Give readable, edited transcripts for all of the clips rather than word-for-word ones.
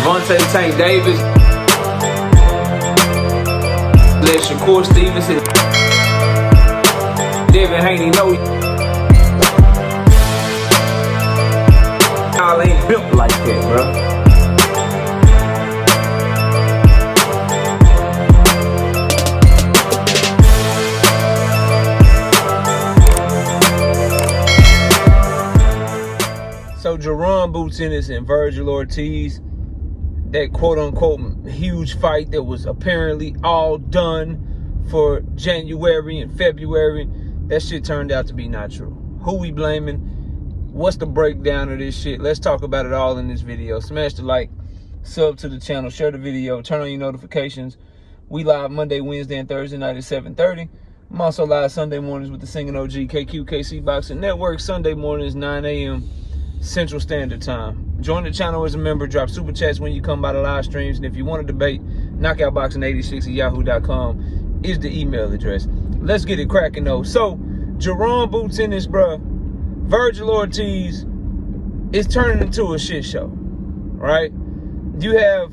Devontae Tank Davis. Let Shakur Stevenson. Devin Haney know y'all ain't built like that, bro. So Jaron, Boots Ennis, and Vergil Ortiz, that quote-unquote huge fight that was apparently all done for January and February, that shit turned out to be not true. Who we blaming? What's the breakdown of this shit? Let's talk about it all in this video. Smash the like, sub to the channel, share the video, turn on your notifications. We live Monday, Wednesday, and Thursday night at 7:30. I'm also live Sunday mornings with the Singing OG KQ Boxing Network. Sunday mornings, 9 a.m. Central Standard Time. Join the channel as a member. Drop super chats when you come by the live streams. And if you want to debate, knockoutboxing86@yahoo.com is the email address. Let's get it cracking though. So, Jaron, Boots Ennis, bruh, Vergil Ortiz is turning into a shit show, right? You have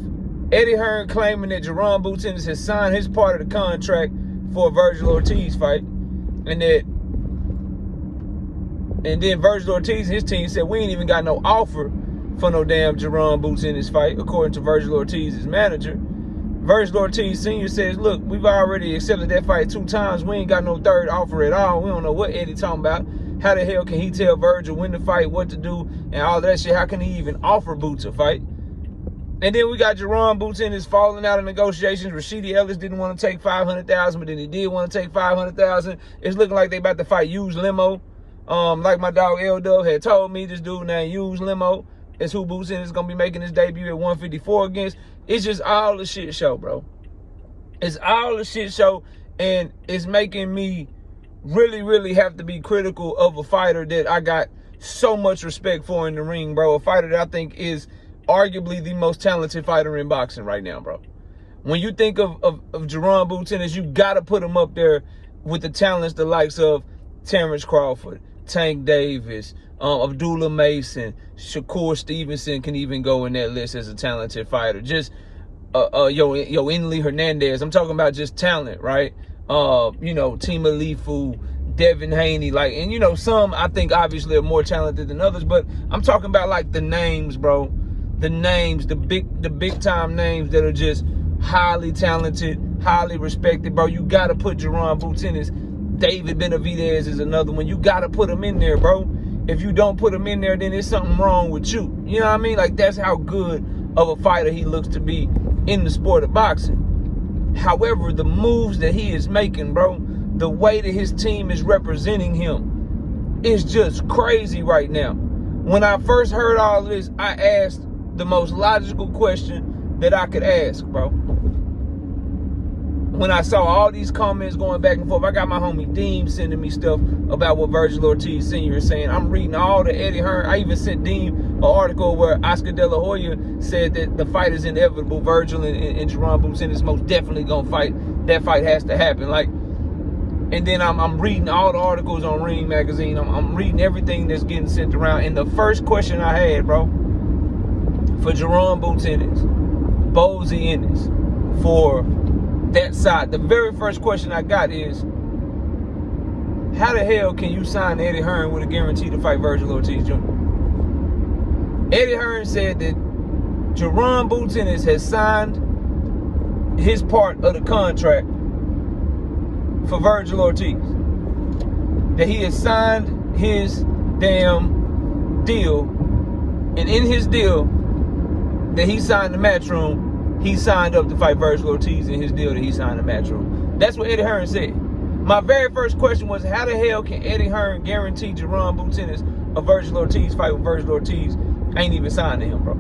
Eddie Hearn claiming that Jaron Boots Ennis has signed his part of the contract for a Vergil Ortiz fight, and then Vergil Ortiz and his team said, we ain't even got no offer for no damn Jaron Boots Ennis fight, according to Vergil Ortiz's manager. Vergil Ortiz Sr. says, look, we've already accepted that fight 2 times. We ain't got no third offer at all. We don't know what Eddie talking about. How the hell can he tell Vergil when to fight, what to do, and all that shit? How can he even offer Boots a fight? And then we got Jaron Boots Ennis falling out of negotiations. Rashidi Ellis didn't want to take $500,000, but then he did want to take $500,000. It's looking like they about to fight Use Limo. Like my dog L-Dub had told me, this dude named Use Limo is who Boots Ennis is going to be making his debut at 154 against. It's just all a shit show, bro. It's all a shit show, and it's making me really, really have to be critical of a fighter that I got so much respect for in the ring, bro. A fighter that I think is arguably the most talented fighter in boxing right now, bro. When you think of Jaron Boots Ennis, you got to put him up there with the talents the likes of Terrence Crawford, Tank Davis, Abdullah Mason, Shakur Stevenson can even go in that list as a talented fighter. Just Inley Hernandez. I'm talking about just talent, right? You know, Tima Lifu, Devin Haney, like, and you know, some I think obviously are more talented than others, but I'm talking about like the names, bro. The names, the big time names that are just highly talented, highly respected, bro. You gotta put Jaron Boots Ennis. David Benavidez is another one. You got to put him in there, bro. If you don't put him in there, then there's something wrong with you. You know what I mean? Like, that's how good of a fighter he looks to be in the sport of boxing. However, the moves that he is making, bro, the way that his team is representing him is just crazy right now. When I first heard all of this, I asked the most logical question that I could ask, bro. When I saw all these comments going back and forth, I got my homie Deem sending me stuff about what Vergil Ortiz Sr. is saying. I'm reading all the Eddie Hearn. I even sent Deem an article where Oscar De La Hoya said that the fight is inevitable. Vergil and Jaron Boots Ennis most definitely gonna fight. That fight has to happen. Like, and then I'm reading all the articles on Ring Magazine. I'm reading everything that's getting sent around. And the first question I had, bro, for Jaron Boots Ennis, Bootsy Ennis, for that side, the very first question I got is, how the hell can you sign Eddie Hearn with a guarantee to fight Vergil Ortiz Jr.? Eddie Hearn said that Jaron Boots Ennis has signed his part of the contract for Vergil Ortiz. That he has signed his damn deal, and in his deal that he signed the Matchroom, he signed up to fight Vergil Ortiz in his deal that he signed the Matchroom. That's what Eddie Hearn said. My very first question was, how the hell can Eddie Hearn guarantee Jaron Boots Ennis a Vergil Ortiz fight with Vergil Ortiz ain't even signed to him, bro?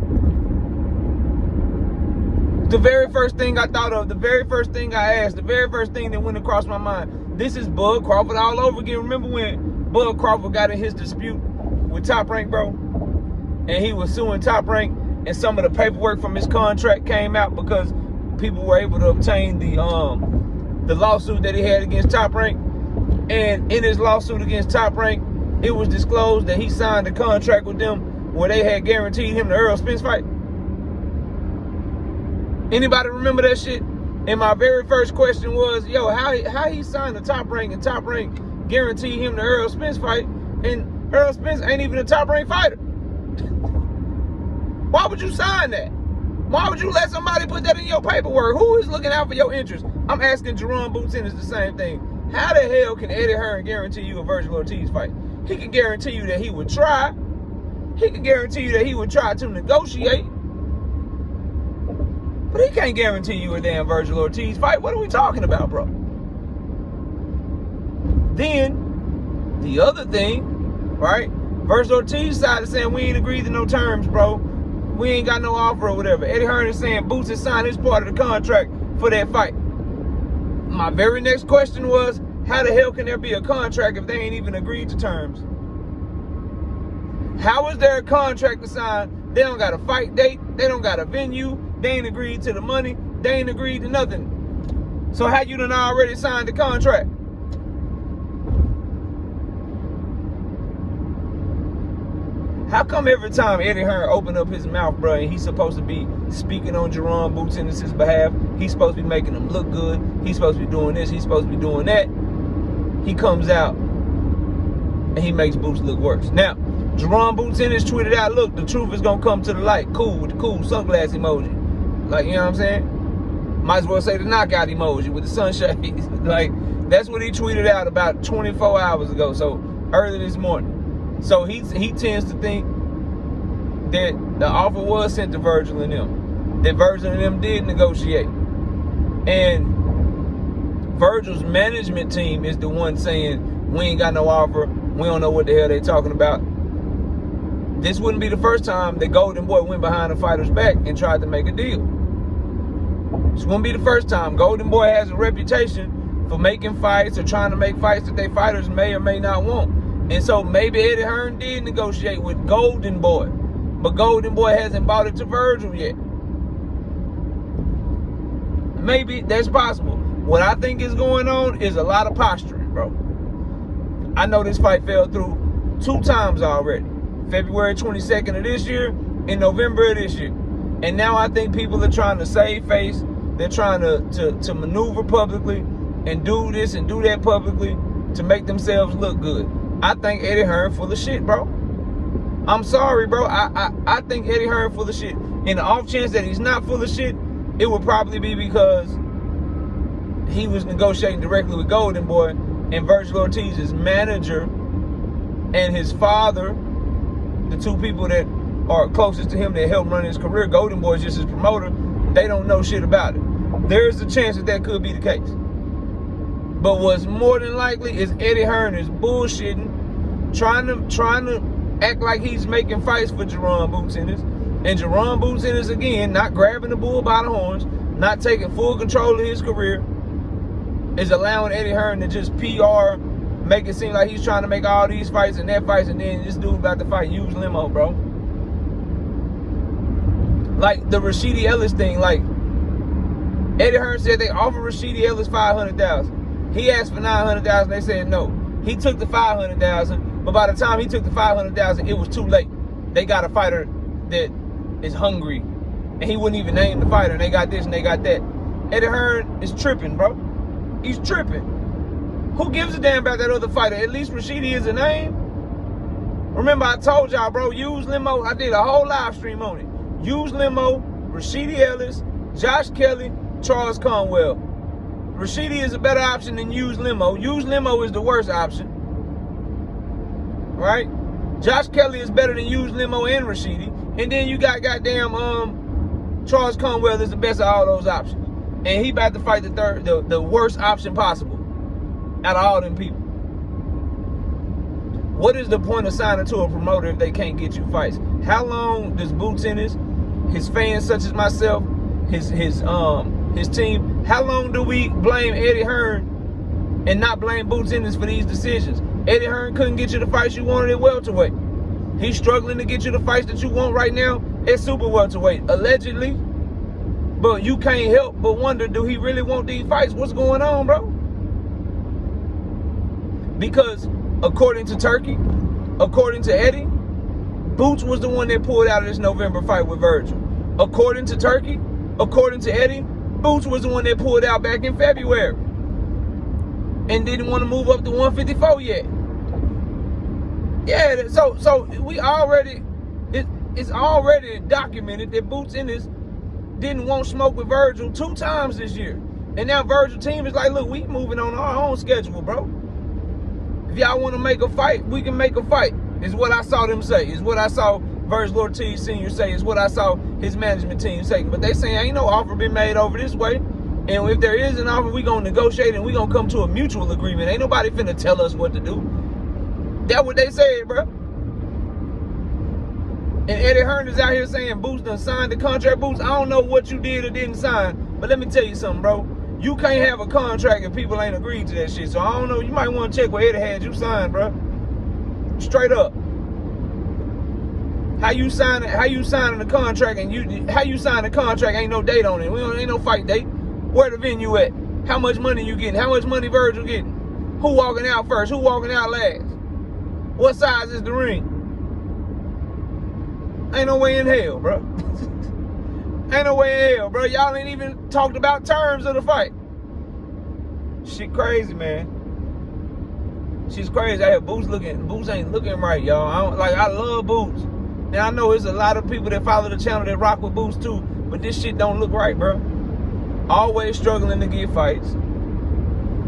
The very first thing I thought of, the very first thing I asked, the very first thing that went across my mind, this is Bud Crawford all over again. Remember when Bud Crawford got in his dispute with Top Rank, bro? And he was suing Top Rank, and some of the paperwork from his contract came out because people were able to obtain the lawsuit that he had against Top Rank. And in his lawsuit against Top Rank, it was disclosed that he signed a contract with them where they had guaranteed him the Earl Spence fight. Anybody remember that shit? And my very first question was, yo, how he signed the Top Rank and Top Rank guaranteed him the Errol Spence fight, and Errol Spence ain't even a Top Rank fighter. Why would you sign that? Why would you let somebody put that in your paperwork? Who is looking out for your interests? I'm asking Jaron Boots Ennis the same thing. How the hell can Eddie Hearn guarantee you a Vergil Ortiz fight? He can guarantee you that he would try. He can guarantee you that he would try to negotiate. But he can't guarantee you a damn Vergil Ortiz fight. What are we talking about, bro? Then, the other thing, right? Vergil Ortiz side is saying we ain't agreed to no terms, bro. We ain't got no offer or whatever. Eddie Hearn is saying Boots has signed his part of the contract for that fight. My very next question was, how the hell can there be a contract if they ain't even agreed to terms? How is there a contract to sign? They don't got a fight date. They don't got a venue. They ain't agreed to the money. They ain't agreed to nothing. So how you done already signed the contract? How come every time Eddie Hearn open up his mouth, bro, and he's supposed to be speaking on Jaron Boots Ennis' behalf, he's supposed to be making him look good, he's supposed to be doing this, he's supposed to be doing that, he comes out and he makes Boots look worse. Now, Jaron Boots Ennis tweeted out, look, the truth is going to come to the light. Cool, with the cool sunglass emoji. Like, you know what I'm saying? Might as well say the knockout emoji with the sunshades. Like, that's what he tweeted out about 24 hours ago, so early this morning. So he tends to think that the offer was sent to Vergil and them. That Vergil and them did negotiate. And Vergil's management team is the one saying, we ain't got no offer. We don't know what the hell they talking about. This wouldn't be the first time that Golden Boy went behind a fighter's back and tried to make a deal. This wouldn't be the first time. Golden Boy has a reputation for making fights or trying to make fights that they fighters may or may not want. And so maybe Eddie Hearn did negotiate with Golden Boy, but Golden Boy hasn't bought it to Vergil yet. Maybe that's possible. What I think is going on is a lot of posturing, bro. I know this fight fell through 2 times already. February 22nd of this year and November of this year. And now I think people are trying to save face. They're trying to maneuver publicly and do this and do that publicly to make themselves look good. I think Eddie Hearn full of shit, bro. I'm sorry, bro. I think Eddie Hearn full of shit. In the off chance that he's not full of shit, it would probably be because he was negotiating directly with Golden Boy, and Vergil Ortiz's manager and his father, the 2 people that are closest to him that helped run his career, Golden Boy is just his promoter, they don't know shit about it. There's a chance that that could be the case. But what's more than likely is Eddie Hearn is bullshitting, trying to act like he's making fights for Jaron Boots Ennis. And Jaron Boots Ennis, again, not grabbing the bull by the horns, not taking full control of his career, is allowing Eddie Hearn to just PR, make it seem like he's trying to make all these fights and that fights, and then this dude about to fight Hughes Limo, bro. Like the Rashidi Ellis thing, like Eddie Hearn said they offered Rashidi Ellis $500,000. He asked for $900,000. They said no. He took the $500,000, but by the time he took the $500,000, it was too late. They got a fighter that is hungry, and he wouldn't even name the fighter. And they got this and they got that. Eddie Hearn is tripping, bro. He's tripping. Who gives a damn about that other fighter? At least Rashidi is a name. Remember, I told y'all, bro. Hughes Limo. I did a whole live stream on it. Hughes Limo, Rashidi Ellis, Josh Kelly, Charles Conwell. Rashidi is a better option than Hughes Limo. Hughes Limo is the worst option. Right? Josh Kelly is better than Hughes Limo and Rashidi. And then you got goddamn Charles Conwell is the best of all those options. And he about to fight the worst option possible out of all them people. What is the point of signing to a promoter if they can't get you fights? How long does Boots Ennis, his fans such as myself, his team, how long do we blame Eddie Hearn and not blame Boots Ennis for these decisions? Eddie Hearn couldn't get you the fights you wanted at welterweight. He's struggling to get you the fights that you want right now at super welterweight, allegedly. But you can't help but wonder, do he really want these fights? What's going on, bro? Because according to Turkey, according to Eddie, Boots was the one that pulled out of this November fight with Vergil. According to Turkey, according to Eddie, Boots was the one that pulled out back in February and didn't want to move up to 154 yet. Yeah, so we already, it's already documented that Boots Ennis didn't want smoke with Vergil 2 times this year. And now Vergil team is like, look, we moving on our own schedule, bro. If y'all want to make a fight, we can make a fight. Is what I saw them say. Is what I saw Vergil Ortiz Sr. say. Is what I saw his management team say. But they saying ain't no offer been made over this way. And if there is an offer, we gonna negotiate and we gonna come to a mutual agreement. Ain't nobody finna tell us what to do. That's what they said, bro. And Eddie Hearn is out here saying Boots done signed the contract. Boots, I don't know what you did or didn't sign, but let me tell you something, bro. You can't have a contract if people ain't agreed to that shit. So I don't know. You might want to check what Eddie had you signed, bro. Straight up. How you signing the contract and how you sign the contract ain't no date on it. Ain't no fight date. Where the venue at? How much money you getting? How much money Vergil getting? Who walking out first? Who walking out last? What size is the ring? Ain't no way in hell, bro. Ain't no way in hell, bro. Y'all ain't even talked about terms of the fight. Shit crazy, man. Shit's crazy. Boots ain't looking right, y'all. I love Boots. And I know there's a lot of people that follow the channel that rock with Boots too, but this shit don't look right, bro. Always struggling to get fights.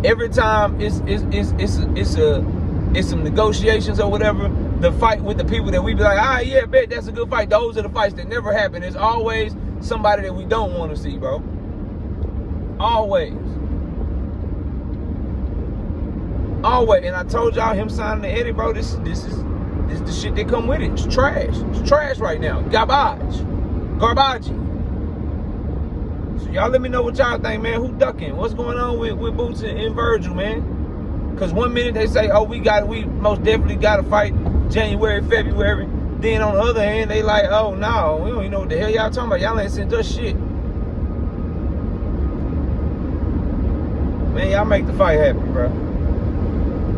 Every time it's some negotiations or whatever, the fight with the people that we be like, all right, yeah, bet that's a good fight. Those are the fights that never happen. It's always somebody that we don't want to see, bro. Always. Always. And I told y'all him signing the Eddie, bro, this is the shit that come with it. It's trash. It's trash right now. Garbage. So y'all let me know what y'all think, man. Who ducking? What's going on with Boots and Vergil, man? Because one minute they say, oh, we most definitely got to fight January, February. Then on the other hand, they like, oh, no, we don't even know what the hell y'all talking about. Y'all ain't sent us shit. Man, y'all make the fight happen, bro.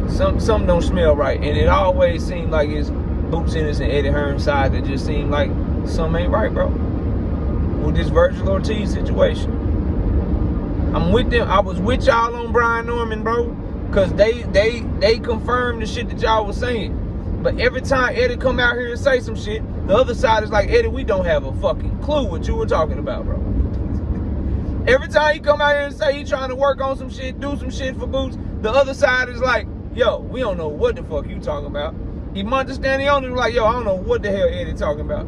Something don't smell right. And it always seems like it's Boots Ennis and Eddie Hearn's side that just seem like something ain't right, bro. With this Vergil Ortiz situation. I'm with them. I was with y'all on Brian Norman, bro. Because they confirmed the shit that y'all was saying. But every time Eddie come out here and say some shit, the other side is like, Eddie, we don't have a fucking clue what you were talking about, bro. Every time he come out here and say he trying to work on some shit, do some shit for Boots, the other side is like, yo, we don't know what the fuck you talking about. Emonta Stanley was like, yo, I don't know what the hell Eddie talking about.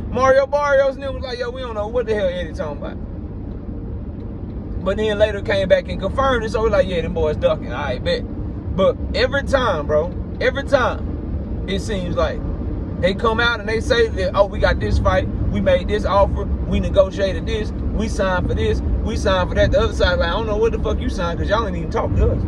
Mario Barrios and them was like, yo, we don't know what the hell Eddie talking about. But then later came back and confirmed it, so we're like, yeah, them boys ducking, I bet. But every time, bro, every time, it seems like they come out and they say that, oh, we got this fight, we made this offer, we negotiated this, we signed for this, we signed for that. The other side, like, I don't know what the fuck you signed, because y'all ain't even talk to us.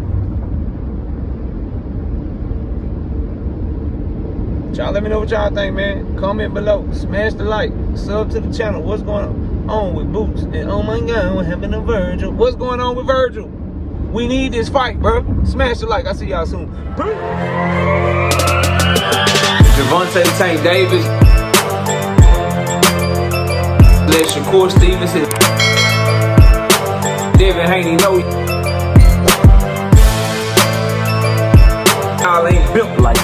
Y'all let me know what y'all think, man. Comment below. Smash the like. Sub to the channel. What's going on with Boots? And oh my God, what happened to Vergil? What's going on with Vergil? We need this fight, bro. Smash the like. I'll see y'all soon. Javante the Tank Davis. Let Shakur Stevenson. Devin Haney know y'all ain't built like